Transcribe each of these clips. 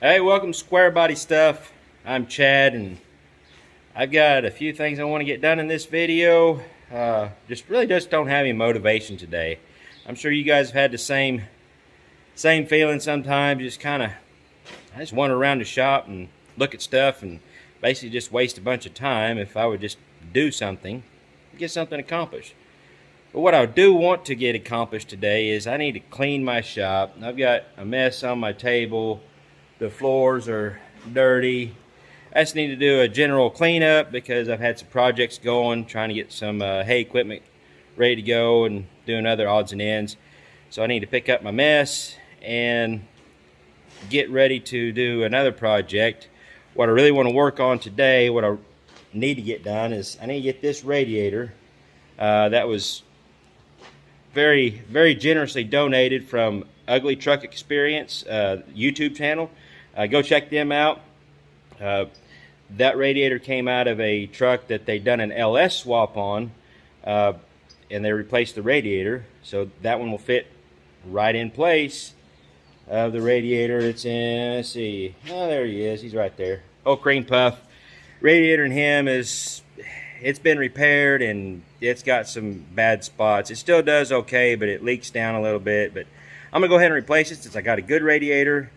Hey, welcome to Squarebody Stuff. I'm Chad, and I've got a few things I want to get done in this video. Just don't have any motivation today. I'm sure you guys have had the same feeling sometimes. I just wander around the shop and look at stuff and basically just waste a bunch of time if I would just do something, get something accomplished. But what I do want to get accomplished today is I need to clean my shop. I've got a mess on my table. The floors are dirty. I just need to do a general cleanup because I've had some projects going, trying to get some hay equipment ready to go and doing other odds and ends. So I need to pick up my mess and get ready to do another project. What I really want to work on today, what I need to get done is I need to get this radiator that was very, very generously donated from Ugly Truck Experience YouTube channel. Go check them out. That radiator came out of a truck that they'd done an LS swap on, and they replaced the radiator, so that one will fit right in place of the radiator it's in. Let's see, oh, there he is, he's right there. Oh, cream puff radiator in him it's been repaired and it's got some bad spots. It still does okay, but it leaks down a little bit. But I'm gonna go ahead and replace it since I got a good radiator.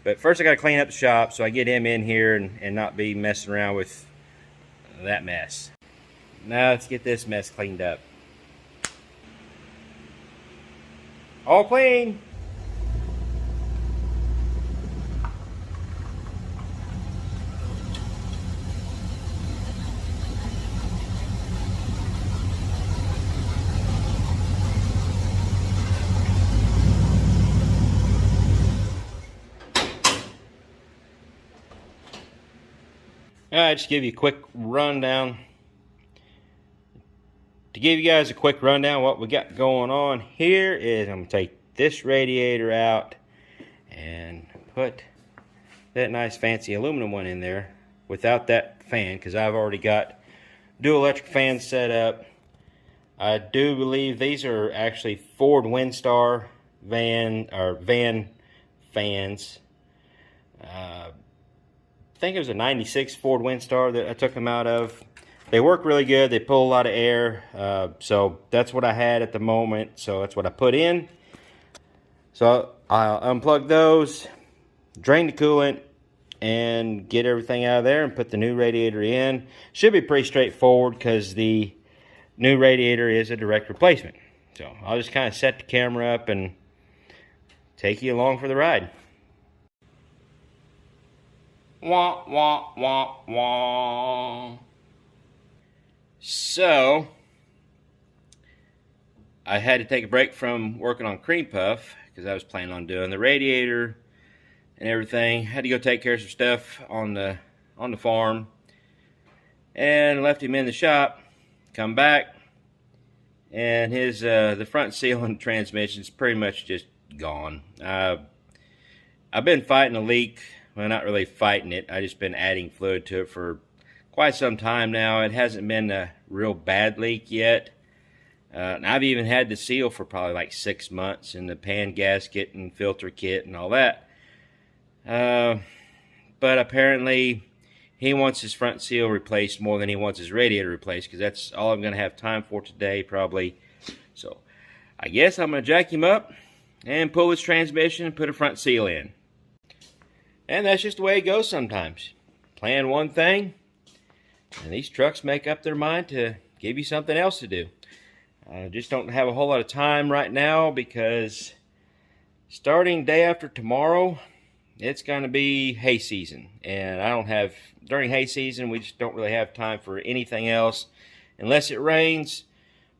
But first I got to clean up the shop so I get him in here and not be messing around with that mess. Now let's get this mess cleaned up. All clean. Alright, just give you a quick rundown. To give you guys a quick rundown, what we got going on here is I'm going to take this radiator out and put that nice fancy aluminum one in there without that fan, because I've already got dual electric fans set up. I do believe these are actually Ford Windstar van fans. I think it was a 96 Ford Windstar that I took them out of. They work really good. They pull a lot of air. So that's what I had at the moment. So that's what I put in. So I'll unplug those, drain the coolant, and get everything out of there and put the new radiator in. Should be pretty straightforward because the new radiator is a direct replacement. So I'll just kind of set the camera up and take you along for the ride. Wah, wah, wah, wah. So, I had to take a break from working on Cream Puff because I was planning on doing the radiator and everything. Had to go take care of some stuff on the farm and left him in the shop. Come back and his the front seal and transmission is pretty much just gone. I've been fighting a leak. Well, not really fighting it. I've just been adding fluid to it for quite some time now. It hasn't been a real bad leak yet. And I've even had the seal for probably like 6 months, and the pan gasket and filter kit and all that. But apparently he wants his front seal replaced more than he wants his radiator replaced, because that's all I'm going to have time for today probably. So I guess I'm going to jack him up and pull his transmission and put a front seal in. And that's just the way it goes sometimes. Plan one thing, and these trucks make up their mind to give you something else to do. I just don't have a whole lot of time right now because starting day after tomorrow, it's going to be hay season. And during hay season, we just don't really have time for anything else unless it rains.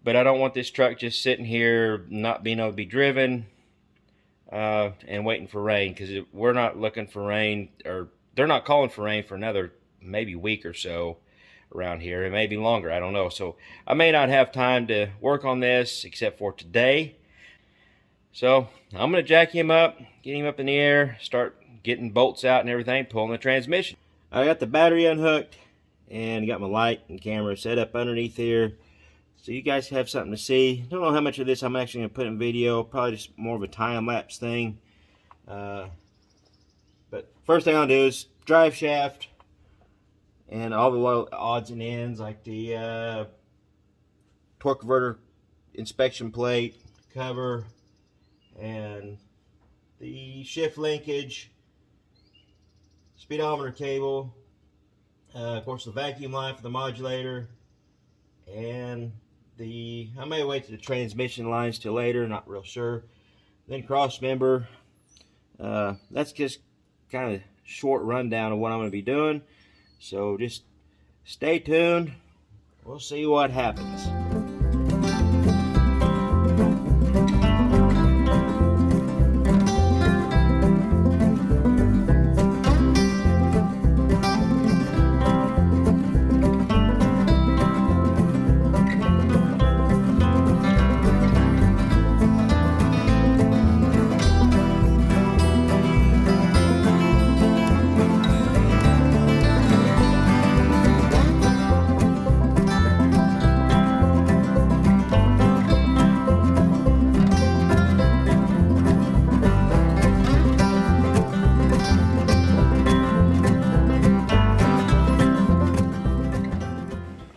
But I don't want this truck just sitting here not being able to be driven and waiting for rain, because we're not looking for rain, or they're not calling for rain for another maybe week or so around here. It may be longer, I don't know. So I may not have time to work on this except for today. So I'm going to jack him up, get him up in the air, start getting bolts out and everything, pulling the transmission. I got the battery unhooked and got my light and camera set up underneath here, so you guys have something to see. Don't know how much of this I'm actually going to put in video, probably just more of a time-lapse thing. first thing I'll do is drive shaft and all the little odds and ends, like the torque converter inspection plate cover and the shift linkage, speedometer cable, of course the vacuum line for the modulator, and I may wait to the transmission lines till later, not real sure. Then cross member. That's just kind of short rundown of what I'm going to be doing. So just stay tuned. We'll see what happens.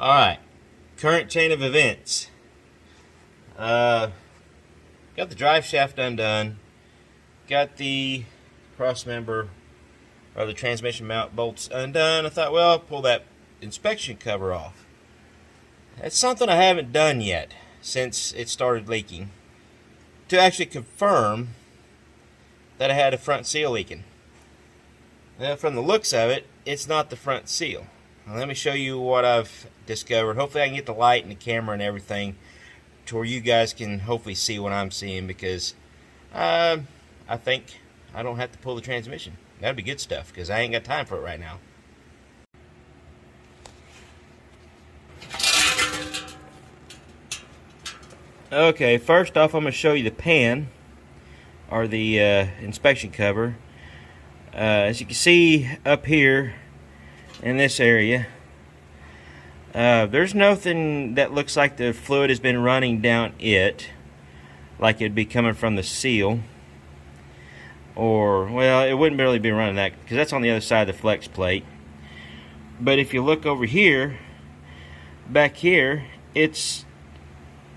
Alright, current chain of events. Got the drive shaft undone. Got the cross member or the transmission mount bolts undone. I thought, well, I'll pull that inspection cover off. That's something I haven't done yet since it started leaking, to actually confirm that I had a front seal leaking. Now, from the looks of it, it's not the front seal. Now, let me show you what I've discovered. Hopefully I can get the light and the camera and everything to where you guys can hopefully see what I'm seeing, because I think I don't have to pull the transmission. That'd be good stuff, because I ain't got time for it right now. Okay, first off I'm going to show you the pan, or the inspection cover. As you can see up here in this area, there's nothing that looks like the fluid has been running down it, like it'd be coming from the seal. Or, well, it wouldn't really be running that, because that's on the other side of the flex plate. But if you look over here, back here, it's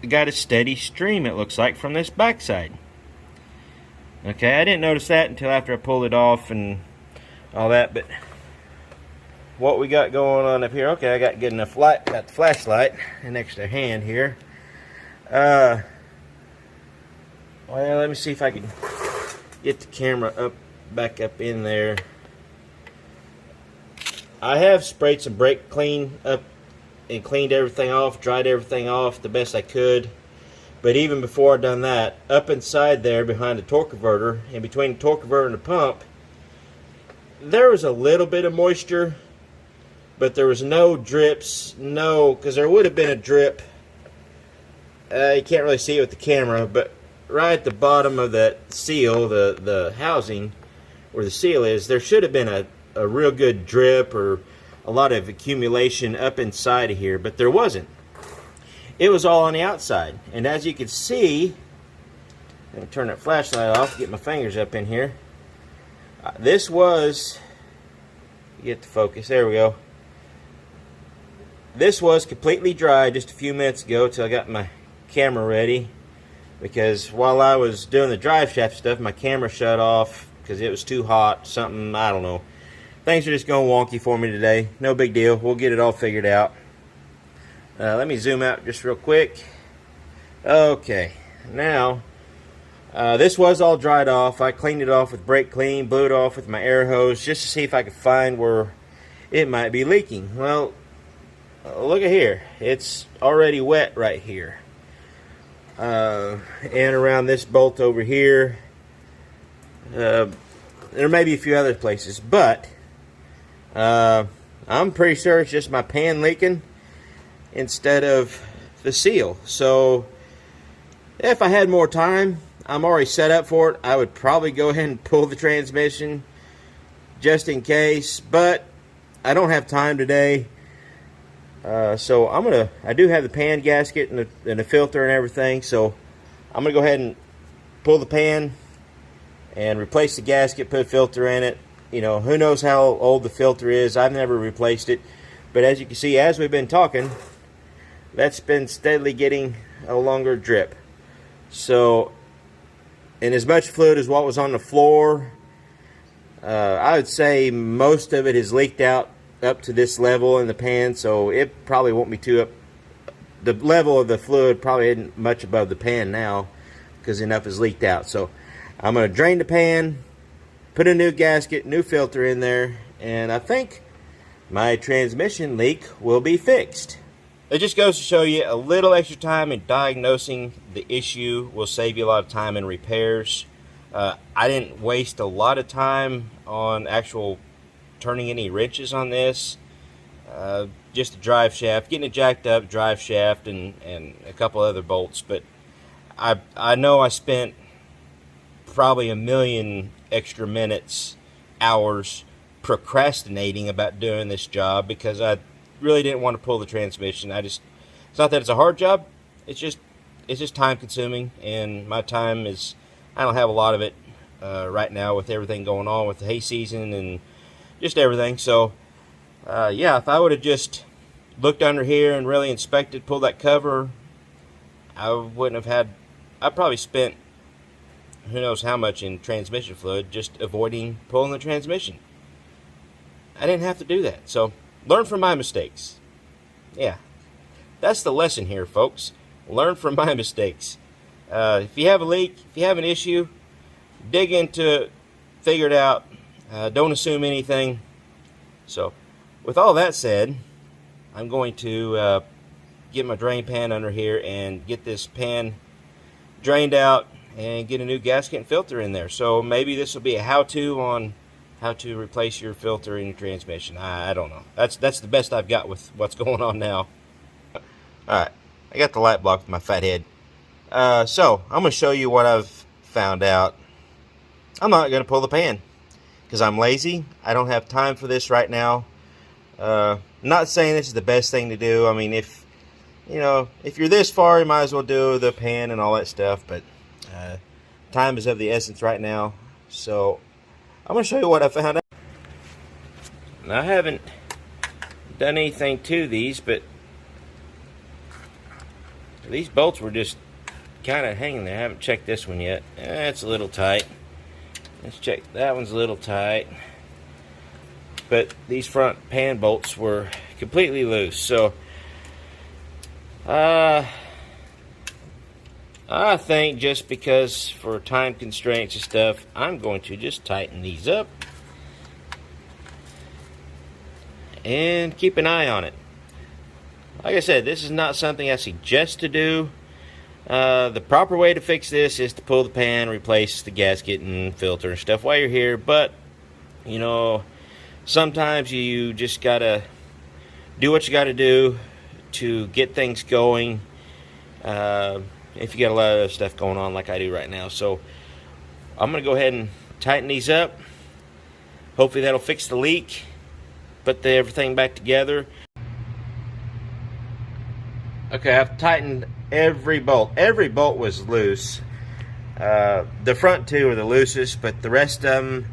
got a steady stream, it looks like, from this backside. Okay, I didn't notice that until after I pulled it off and all that, but what we got going on up here, okay, I got good enough light, got the flashlight and extra hand here. Well, let me see if I can get the camera back up in there. I have sprayed some brake clean up and cleaned everything off, dried everything off the best I could. But even before I done that, up inside there behind the torque converter, in between the torque converter and the pump, there was a little bit of moisture, but there was no drips, because there would have been a drip. You can't really see it with the camera, but right at the bottom of that seal, the housing where the seal is, there should have been a real good drip or a lot of accumulation up inside of here, but there wasn't. It was all on the outside. And as you can see, let me turn that flashlight off, get my fingers up in here. This was, get the focus, there we go. This was completely dry just a few minutes ago till I got my camera ready, because while I was doing the drive shaft stuff, my camera shut off because it was too hot, something, I don't know. Things are just going wonky for me today. No big deal, we'll get it all figured out. Let me zoom out just real quick. Okay, now this was all dried off. I cleaned it off with brake clean, blew it off with my air hose just to see if I could find where it might be leaking. Well, look at here, it's already wet right here, and around this bolt over here. There may be a few other places, but I'm pretty sure it's just my pan leaking instead of the seal. So if I had more time, I'm already set up for it, I would probably go ahead and pull the transmission just in case, but I don't have time today. So I do have the pan gasket and the filter and everything, so I'm gonna go ahead and pull the pan and replace the gasket, put a filter in it, You know, who knows how old the filter is. I've never replaced it. But as you can see, as we've been talking, that's been steadily getting a longer drip. So, and as much fluid as what was on the floor, I would say most of it has leaked out up to this level in the pan, so it probably won't be too up. The level of the fluid probably isn't much above the pan now because enough is leaked out. So I'm going to drain the pan, put a new gasket, new filter in there, and I think my transmission leak will be fixed. It just goes to show you a little extra time in diagnosing the issue will save you a lot of time in repairs. I didn't waste a lot of time on actual turning any wrenches on this. Just the drive shaft, getting it jacked up, drive shaft, and a couple other bolts. But I know I spent probably 1,000,000 extra minutes, hours procrastinating about doing this job because I really didn't want to pull the transmission. It's not that it's a hard job. It's just time consuming, and my time is, I don't have a lot of it right now with everything going on with the hay season and just everything. So yeah, if I would have just looked under here and really inspected, pulled that cover, I wouldn't have had, I probably spent who knows how much in transmission fluid just avoiding pulling the transmission. I didn't have to do that. So learn from my mistakes. Yeah, that's the lesson here, folks. Learn from my mistakes. If you have a leak, if you have an issue, dig into it, figure it out. Don't assume anything. So with all that said, I'm going to get my drain pan under here and get this pan drained out and get a new gasket and filter in there. So maybe this will be a how-to on how to replace your filter in your transmission. I don't know. That's the best I've got with what's going on now. Alright, I got the light blocked with my fat head. So I'm going to show you what I've found out. I'm not going to pull the pan because I'm lazy. I don't have time for this right now. Not saying this is the best thing to do. I mean, if you're this far, you might as well do the pan and all that stuff. But time is of the essence right now. So I'm going to show you what I found out. Now, I haven't done anything to these, but these bolts were just kind of hanging there. I haven't checked this one yet. It's a little tight. Let's check. That one's a little tight. But these front pan bolts were completely loose. So I think just because for time constraints and stuff, I'm going to just tighten these up and keep an eye on it. Like I said, this is not something I suggest to do. The proper way to fix this is to pull the pan, replace the gasket and filter and stuff while you're here. But, you know, sometimes you just gotta do what you gotta do to get things going. If you got a lot of other stuff going on like I do right now. So I'm going to go ahead and tighten these up. Hopefully that'll fix the leak. Put everything back together. Okay, I've tightened every bolt. Every bolt was loose. The front two are the loosest, but the rest of them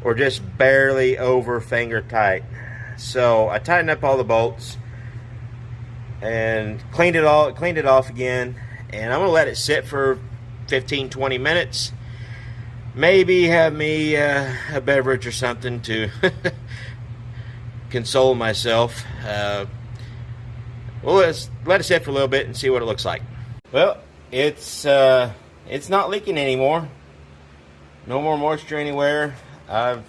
were just barely over finger tight. So I tightened up all the bolts and cleaned it off again. And I'm going to let it sit for 15-20 minutes. Maybe have me a beverage or something to console myself. Well, let's let it sit for a little bit and see what it looks like. Well, it's not leaking anymore. No more moisture anywhere. I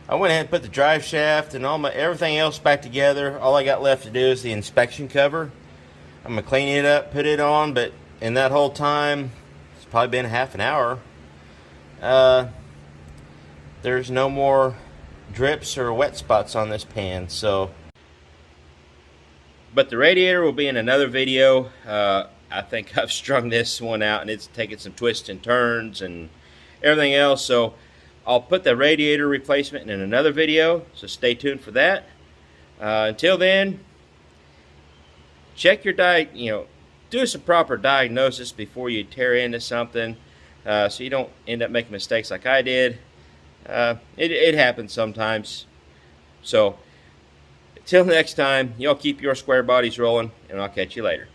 went ahead and put the drive shaft and everything else back together. All I got left to do is the inspection cover. I'm going to clean it up, put it on, but in that whole time, it's probably been half an hour, there's no more drips or wet spots on this pan. So, but the radiator will be in another video. I think I've strung this one out and it's taken some twists and turns and everything else. So I'll put the radiator replacement in another video, so stay tuned for that. Until then, check your do some proper diagnosis before you tear into something, so you don't end up making mistakes like I did. It happens sometimes. So, until next time, y'all keep your square bodies rolling, and I'll catch you later.